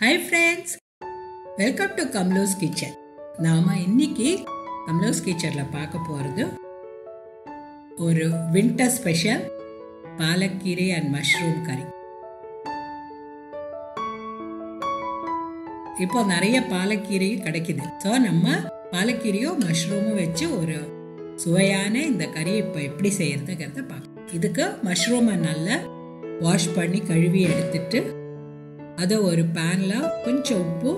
Hi friends, welcome to kamlooskitchen. நாம இன்னைக்கு kamlooskitchenல பார்க்க போறது ஒரு winter special பாலக்கீரை and mushroom curry. இப்போ நிறைய பாலக்கீரை கிடைக்குது. சோ நம்ம பாலக்கீரையோ மஷ்ரூமோ வச்சு ஒரு சுவையான இந்த கறி இப்போ எப்படி செய்யறதுங்கறத பார்க்கலாம். இதுக்கு மஷ்ரூமை நல்லா வாஷ் பண்ணி கழுவி எடுத்துட்டு அதை ஒரு பேன்ல கொஞ்சம் உப்பு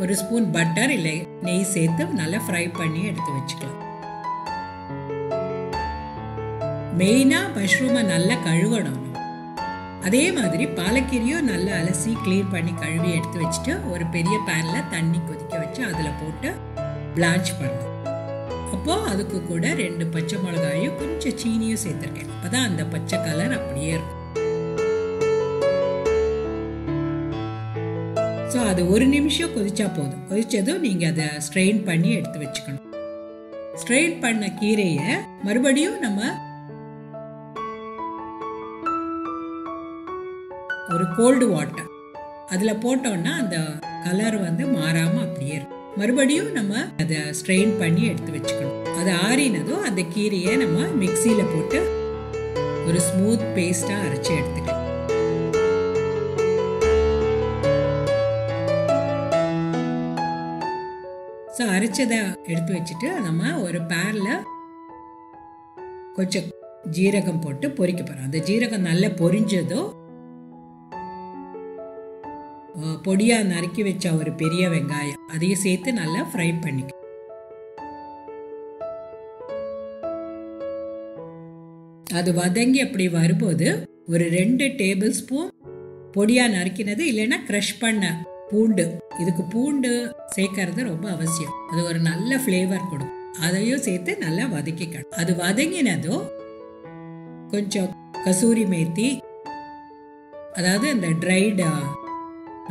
ஒரு ஸ்பூன் பட்டர் இல்லை நெய் சேர்த்து நல்லா ஃப்ரை பண்ணி எடுத்து வச்சுக்கலாம். மெயினா மஷ்ரூமை நல்லா கழுவணும். அதே மாதிரி பாலக்கீரையும் நல்லா அலசி கிளீன் பண்ணி கழுவி எடுத்து வச்சுட்டு ஒரு பெரிய பேன்ல தண்ணி கொதிக்க வச்சு அதுல போட்டு பிளான்ச் பண்ணணும். அப்போ அதுக்கு கூட 2 பச்சை மிளகாயும் கொஞ்சம் சீனியும் சேர்த்துருக்கேன். அப்பதான் அந்த பச்சை கலர் அப்படியே இருக்கும். ஸோ அது ஒரு நிமிஷம் கொதிச்சா போதும். கொதிச்சதும் நீங்கள் அதை ஸ்ட்ரெயின் பண்ணி எடுத்து வச்சுக்கணும். ஸ்ட்ரெயின் பண்ண கீரையை மறுபடியும் நம்ம ஒரு கோல்டு வாட்டர் அதில் போட்டோம்னா அந்த கலர் மாறாமல் அப்படியே இருக்கும். மறுபடியும் நம்ம அதை ஸ்ட்ரெயின் பண்ணி எடுத்து வச்சுக்கணும். அது ஆறினதும் அந்த கீரையை நம்ம மிக்சியில் போட்டு ஒரு ஸ்மூத் பேஸ்டாக அரைச்சி எடுத்துக்கலாம். ஸோ அரைச்சதை எடுத்து வச்சுட்டு நம்ம ஒரு பேனில் கொஞ்சம் ஜீரகம் போட்டு பொரிக்க போகிறோம். அந்த ஜீரகம் நல்லா பொரிஞ்சதும் பொடியாக நறுக்கி வச்ச ஒரு பெரிய வெங்காயம் அதையும் சேர்த்து நல்லா ஃப்ரை பண்ணிக்க. அது வதங்கி அப்படி வரும்போது ஒரு 2 டேபிள் ஸ்பூன் பொடியாக நறுக்கினது இல்லைன்னா க்ரஷ் பண்ண பூண்டு, இதுக்கு பூண்டு சேர்க்கறது ரொம்ப அவசியம். அது ஒரு நல்ல ஃப்ளேவர் கொடுக்கும். அதையும் சேர்த்து நல்லா வதக்கிக்கணும். அது வதங்கினதும் கொஞ்சம் கசூரி மேத்தி, அதாவது இந்த ட்ரைடு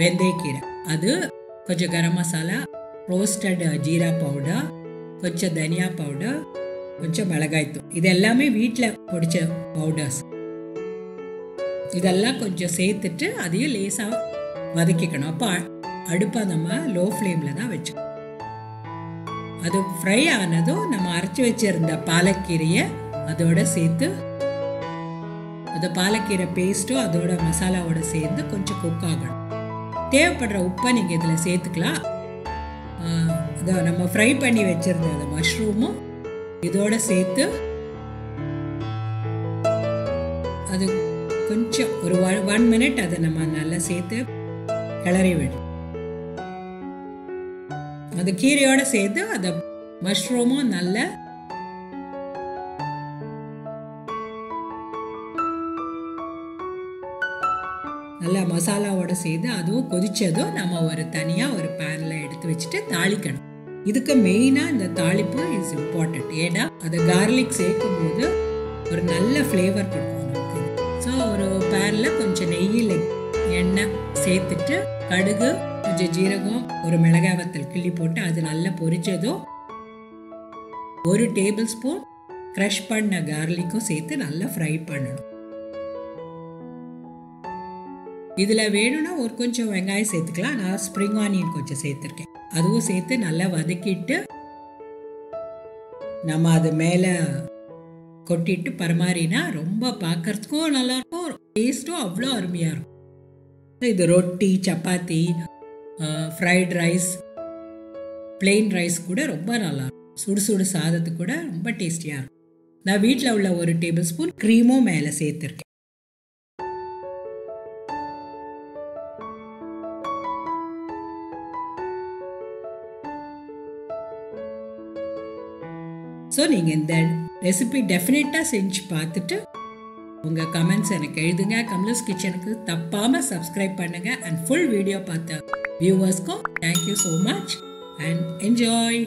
வெந்தயக்கீரை, அது கொஞ்சம் கரம் மசாலா, ரோஸ்டட் ஜீரா பவுடர், கொஞ்சம் தனியா பவுடர், கொஞ்சம் மிளகாய்த்தூள், இது எல்லாமே வீட்டில் பொடிச்ச பவுடர்ஸ். இதெல்லாம் கொஞ்சம் சேர்த்துட்டு அதையும் லேசாக வதக்கிக்கணும். அப்போ அடுப்பை நம்ம லோ ஃப்ளேமில் தான் வச்சுக்கணும். அது ஃப்ரை ஆனதும் நம்ம அரைச்சி வச்சிருந்த பாலக்கீரையை அதோட சேர்த்து, அது பாலக்கீரை பேஸ்ட்டும் அதோட மசாலாவோட சேர்ந்து கொஞ்சம் குக் ஆகணும். தேவைப்படுற உப்பை நீங்கள் இதில் சேர்த்துக்கலாம். அதை நம்ம ஃப்ரை பண்ணி வச்சிருந்த அந்த மஷ்ரூமும் இதோட சேர்த்து அது கொஞ்சம் ஒரு 1 மினிட் அதை நம்ம நல்லா சேர்த்து கிளறி விடும். அது கீரையோட சேர்த்து அந்த மஷ்ரூமும் நல்ல மசாலாவோட சேர்த்து அதுவும் கொதிச்சதும் நம்ம ஒரு தனியா ஒரு பேன்ல எடுத்து வச்சுட்டு தாளிக்கணும். இதுக்கு மெயினா இந்த தாளிப்பு இஸ் இம்பார்ட்டன்ட். ஏன்னா அது கார்லிக் சேர்க்கும் போது ஒரு நல்ல ஃப்ளேவர் கொடுக்கும் நமக்கு. ஸோ ஒரு பேன்ல கொஞ்சம் நெய்யில் எண்ணெய் சேர்த்துட்டு கடுகு, கொஞ்சம் ஜீரகம், ஒரு மிளகாய் வத்தல் கிள்ளி போட்டு அது நல்லா பொரிச்சதும் 1 டேபிள் ஸ்பூன் க்ரஷ் பண்ண கார்லிக்கும் சேர்த்து நல்லா ஃப்ரை பண்ணணும். இதில் வேணும்னா ஒரு கொஞ்சம் வெங்காயம் சேர்த்துக்கலாம். நான் ஸ்ப்ரிங் ஆனியன் கொஞ்சம் சேர்த்துருக்கேன். அதுவும் சேர்த்து நல்லா வதக்கிட்டு நம்ம அது மேலே கொட்டிட்டு பரிமாறினா ரொம்ப பார்க்கறதுக்கும் நல்லா இருக்கும், டேஸ்ட்டும் அவ்வளோ அருமையாக இருக்கும். இது ரொட்டி, chapati, fried rice, plain rice கூட ரொம்ப நல்லா இருக்கும். சுடு சாதத்துக்கு கூட ரொம்ப டேஸ்டியாக இருக்கும். நான் வீட்டில் உள்ள 1 டேபிள் ஸ்பூன் க்ரீமும் மேலே சேர்த்துருக்கேன். ஸோ நீங்கள் இந்த ரெசிபி டெஃபினட்டாக செஞ்சு பார்த்துட்டு உங்கள் கமெண்ட்ஸ் எனக்கு எழுதுங்க. கம்லூஸ் கிச்சனுக்கு தப்பாமல் சப்ஸ்கிரைப் பண்ணுங்கள். அண்ட் ஃபுல் வீடியோ பார்த்த வியூவர்ஸ்க்கும் thank you so much and enjoy.